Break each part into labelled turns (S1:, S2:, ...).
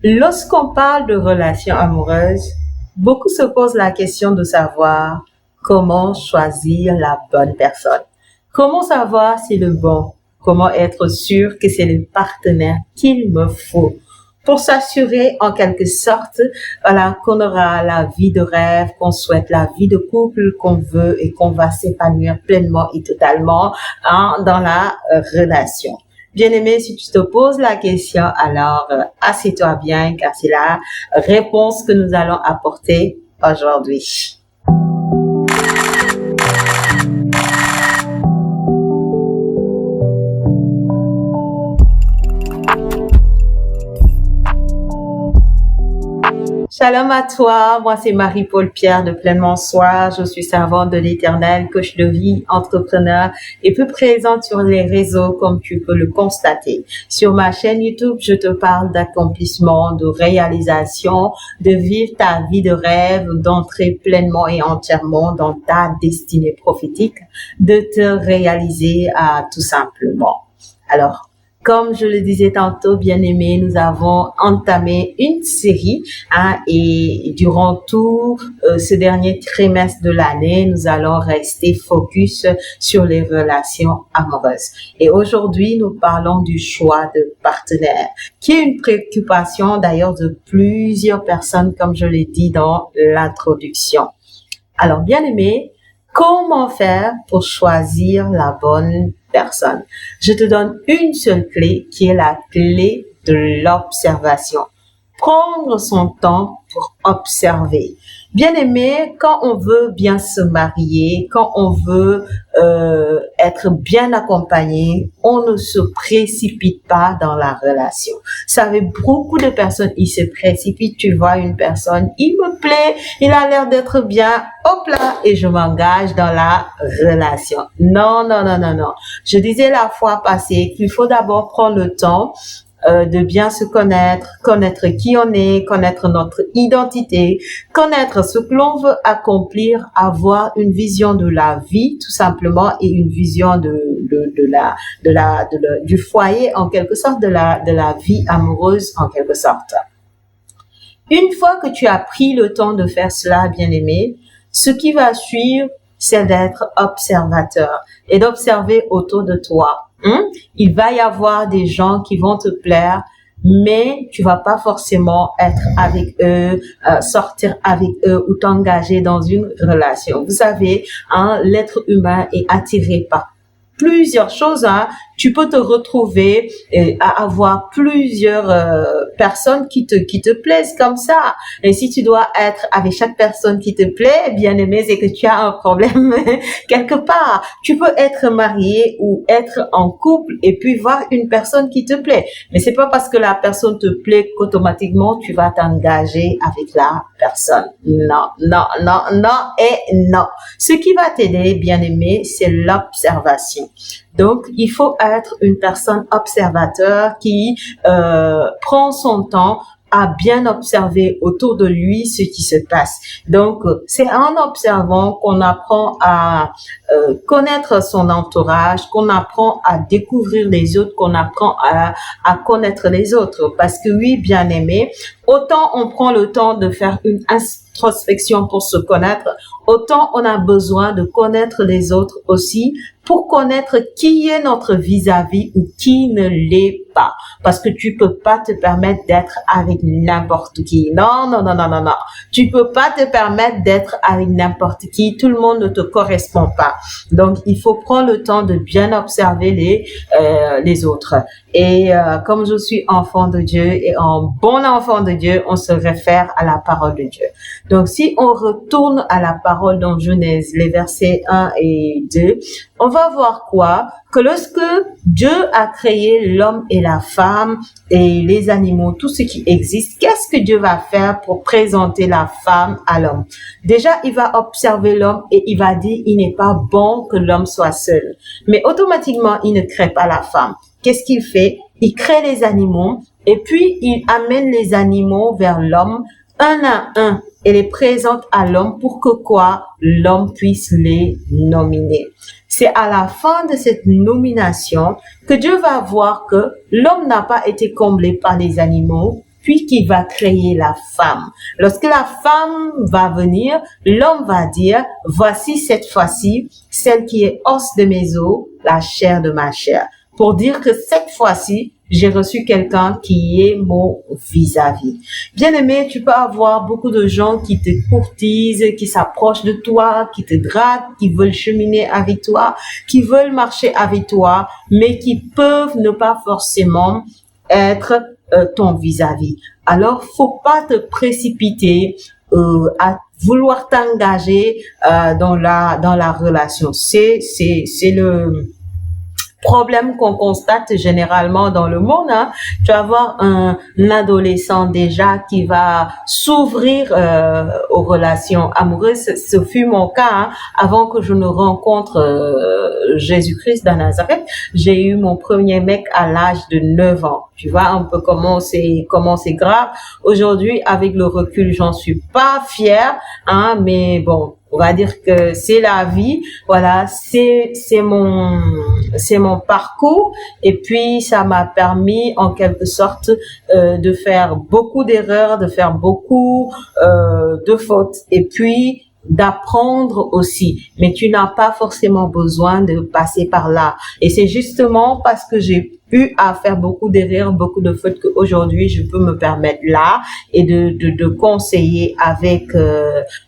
S1: Lorsqu'on parle de relations amoureuses, beaucoup se posent la question de savoir comment choisir la bonne personne. Comment savoir si le bon? Comment être sûr que c'est le partenaire qu'il me faut? Pour s'assurer en quelque sorte, voilà, qu'on aura la vie de rêve, qu'on souhaite la vie de couple qu'on veut et qu'on va s'épanouir pleinement et totalement dans la relation. Bien-aimé, si tu te poses la question, alors assieds-toi bien car c'est la réponse que nous allons apporter aujourd'hui. Shalom à toi, moi c'est Marie-Paul Pierre de Pleinement Soi, je suis servante de l'Éternel, coach de vie, entrepreneur et peu présente sur les réseaux comme tu peux le constater. Sur ma chaîne YouTube, je te parle d'accomplissement, de réalisation, de vivre ta vie de rêve, d'entrer pleinement et entièrement dans ta destinée prophétique, de te réaliser tout simplement. Alors, comme je le disais tantôt, bien-aimés, nous avons entamé une série et durant tout ce dernier trimestre de l'année, nous allons rester focus sur les relations amoureuses. Et aujourd'hui, nous parlons du choix de partenaire, qui est une préoccupation d'ailleurs de plusieurs personnes, comme je l'ai dit dans l'introduction. Alors, bien-aimés, comment faire pour choisir la bonne personne? Je te donne une seule clé qui est la clé de l'observation. Prendre son temps pour observer. Bien aimé, quand on veut bien se marier, quand on veut être bien accompagné, on ne se précipite pas dans la relation. Ça fait beaucoup de personnes, ils se précipitent. Tu vois une personne, il me plaît, il a l'air d'être bien, hop là, et je m'engage dans la relation. Non, non, non, non, non. Je disais la fois passée qu'il faut d'abord prendre le temps de bien se connaître qui on est, connaître notre identité, connaître ce que l'on veut accomplir, avoir une vision de la vie tout simplement et une vision du foyer en quelque sorte, de la vie amoureuse en quelque sorte. Une fois que tu as pris le temps de faire cela, bien-aimé, ce qui va suivre, c'est d'être observateur et d'observer autour de toi. Il va y avoir des gens qui vont te plaire, mais tu vas pas forcément être avec eux, sortir avec eux ou t'engager dans une relation. Vous savez, l'être humain est attiré par plusieurs choses. Tu peux te retrouver à avoir plusieurs personnes qui te plaisent comme ça. Et si tu dois être avec chaque personne qui te plaît, bien aimé, c'est que tu as un problème quelque part. Tu peux être marié ou être en couple et puis voir une personne qui te plaît. Mais c'est pas parce que la personne te plaît qu'automatiquement tu vas t'engager avec la personne. Non, non, non, non et non. Ce qui va t'aider, bien aimé, c'est l'observation. Donc, il faut être une personne observateur qui prend son temps à bien observer autour de lui ce qui se passe. Donc, c'est en observant qu'on apprend à connaître son entourage, qu'on apprend à découvrir les autres, qu'on apprend à connaître les autres. Parce que oui, bien aimé, autant on prend le temps de faire une introspection pour se connaître, autant on a besoin de connaître les autres aussi pour connaître qui est notre vis-à-vis ou qui ne l'est pas. Parce que tu peux pas te permettre d'être avec n'importe qui. Non, non, non, non, non, non. Tu peux pas te permettre d'être avec n'importe qui. Tout le monde ne te correspond pas. Donc, il faut prendre le temps de bien observer les autres. Et comme je suis enfant de Dieu et un bon enfant de Dieu, on se réfère à la parole de Dieu. Donc, si on retourne à la parole dans Genèse, les versets 1 et 2, on va voir quoi? Que lorsque Dieu a créé l'homme et la femme et les animaux, tout ce qui existe, qu'est-ce que Dieu va faire pour présenter la femme à l'homme? Déjà, il va observer l'homme et il va dire, il n'est pas bon que l'homme soit seul. Mais automatiquement, il ne crée pas la femme. Qu'est-ce qu'il fait? Il crée les animaux et puis il amène les animaux vers l'homme un à un et les présente à l'homme pour que quoi? L'homme puisse les nominer. C'est à la fin de cette nomination que Dieu va voir que l'homme n'a pas été comblé par les animaux puis qui va créer la femme. Lorsque la femme va venir, l'homme va dire, voici cette fois-ci, celle qui est os de mes os, la chair de ma chair. Pour dire que cette fois-ci, j'ai reçu quelqu'un qui est mon vis-à-vis. Bien-aimé, tu peux avoir beaucoup de gens qui te courtisent, qui s'approchent de toi, qui te draguent, qui veulent cheminer avec toi, qui veulent marcher avec toi, mais qui peuvent ne pas forcément être ton vis-à-vis. Alors, faut pas te précipiter à vouloir t'engager dans la relation. C'est le problème qu'on constate généralement dans le monde. Hein. Tu vas avoir un adolescent déjà qui va s'ouvrir aux relations amoureuses. Ce fut mon cas. Hein. Avant que je ne rencontre Jésus-Christ de Nazareth, j'ai eu mon premier mec à l'âge de 9 ans. Tu vois un peu comment c'est grave. Aujourd'hui, avec le recul, j'en suis pas fière, hein, mais bon, on va dire que c'est la vie. Voilà, c'est mon parcours, et puis ça m'a permis en quelque sorte de faire beaucoup d'erreurs, de faire beaucoup de fautes, et puis d'apprendre aussi. Mais tu n'as pas forcément besoin de passer par là. Et c'est justement parce que j'ai eu à faire beaucoup d'erreurs, beaucoup de fautes, qu'aujourd'hui je peux me permettre là et de conseiller avec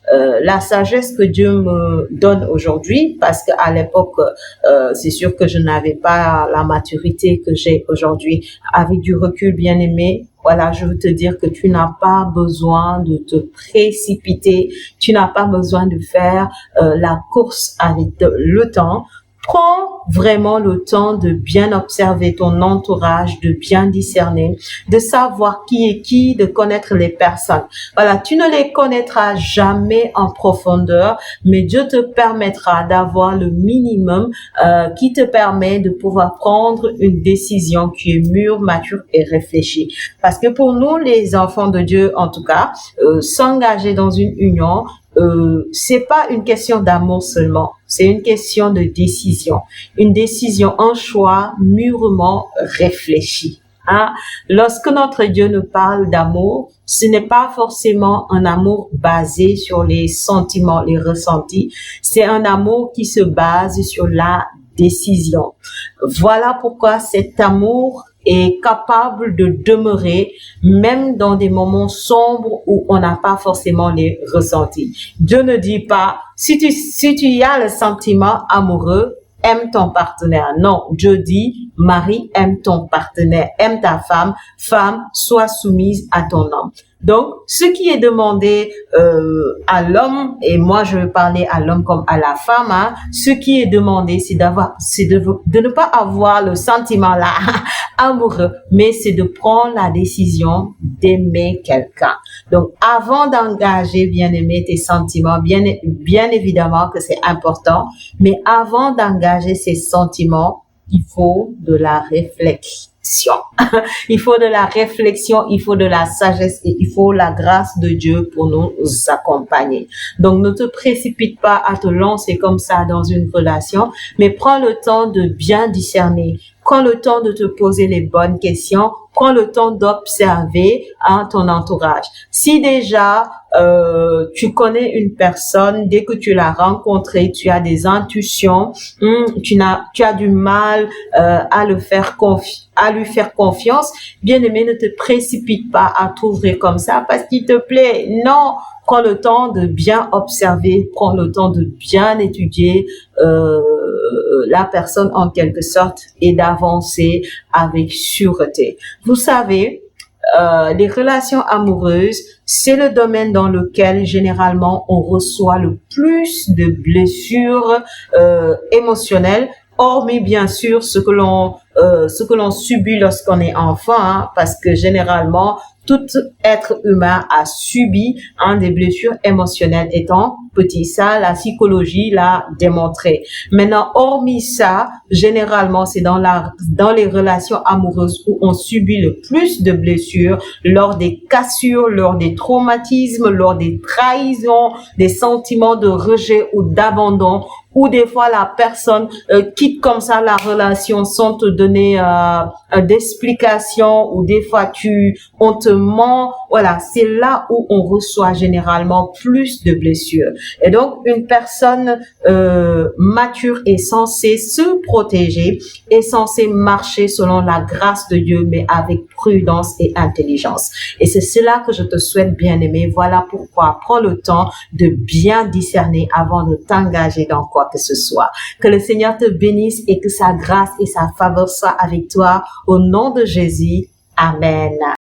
S1: la sagesse que Dieu me donne aujourd'hui, parce qu'à l'époque c'est sûr que je n'avais pas la maturité que j'ai aujourd'hui. Avec du recul, bien aimé, voilà, je veux te dire que tu n'as pas besoin de te précipiter, tu n'as pas besoin de faire la course avec le temps. Prends vraiment le temps de bien observer ton entourage, de bien discerner, de savoir qui est qui, de connaître les personnes. Voilà, tu ne les connaîtras jamais en profondeur, mais Dieu te permettra d'avoir le minimum qui te permet de pouvoir prendre une décision qui est mûre, mature et réfléchie. Parce que pour nous, les enfants de Dieu, en tout cas, s'engager dans une union, c'est pas une question d'amour seulement, c'est une question de décision. Une décision, un choix mûrement réfléchi. Hein? Lorsque notre Dieu nous parle d'amour, ce n'est pas forcément un amour basé sur les sentiments, les ressentis. C'est un amour qui se base sur la décision. Voilà pourquoi cet amour est capable de demeurer même dans des moments sombres où on n'a pas forcément les ressentis. Dieu ne dit pas, si tu y as le sentiment amoureux, aime ton partenaire. Non, Dieu dit, Marie, aime ton partenaire, aime ta femme, femme, sois soumise à ton homme. Donc, ce qui est demandé à l'homme, et moi je vais parler à l'homme comme à la femme, hein, ce qui est demandé, c'est de ne pas avoir le sentiment là amoureux, mais c'est de prendre la décision d'aimer quelqu'un. Donc, avant d'engager, bien aimer tes sentiments, bien évidemment que c'est important, mais avant d'engager ces sentiments, il faut de la réflexion. Il faut de la réflexion, il faut de la sagesse et il faut la grâce de Dieu pour nous accompagner. Donc, ne te précipite pas à te lancer comme ça dans une relation, mais prends le temps de bien discerner. Prends le temps de te poser les bonnes questions. Prends le temps d'observer ton entourage. Si déjà tu connais une personne, dès que tu l'as rencontrée, tu as des intuitions, tu as du mal à lui faire confiance, bien aimé, ne te précipite pas à t'ouvrir comme ça parce qu'il te plaît. Non, prends le temps de bien observer, prends le temps de bien étudier la personne en quelque sorte et d'avancer avec sûreté. Vous savez, les relations amoureuses, c'est le domaine dans lequel généralement on reçoit le plus de blessures émotionnelles, hormis bien sûr ce que l'on subit lorsqu'on est enfant, hein, parce que généralement tout être humain a subi des blessures émotionnelles étant petit. Ça, la psychologie l'a démontré. Maintenant, hormis ça, généralement, c'est dans les relations amoureuses où on subit le plus de blessures, lors des cassures, lors des traumatismes, lors des trahisons, des sentiments de rejet ou d'abandon, ou des fois la personne quitte comme ça la relation sans te donner d'explication, ou des fois on te ment. Voilà, c'est là où on reçoit généralement plus de blessures. Et donc une personne mature est censée se protéger, est censée marcher selon la grâce de Dieu, mais avec prudence et intelligence. Et c'est cela que je te souhaite, bien-aimé. Voilà pourquoi prends le temps de bien discerner avant de t'engager dans quoi que ce soit. Que le Seigneur te bénisse et que sa grâce et sa faveur soient avec toi au nom de Jésus. Amen.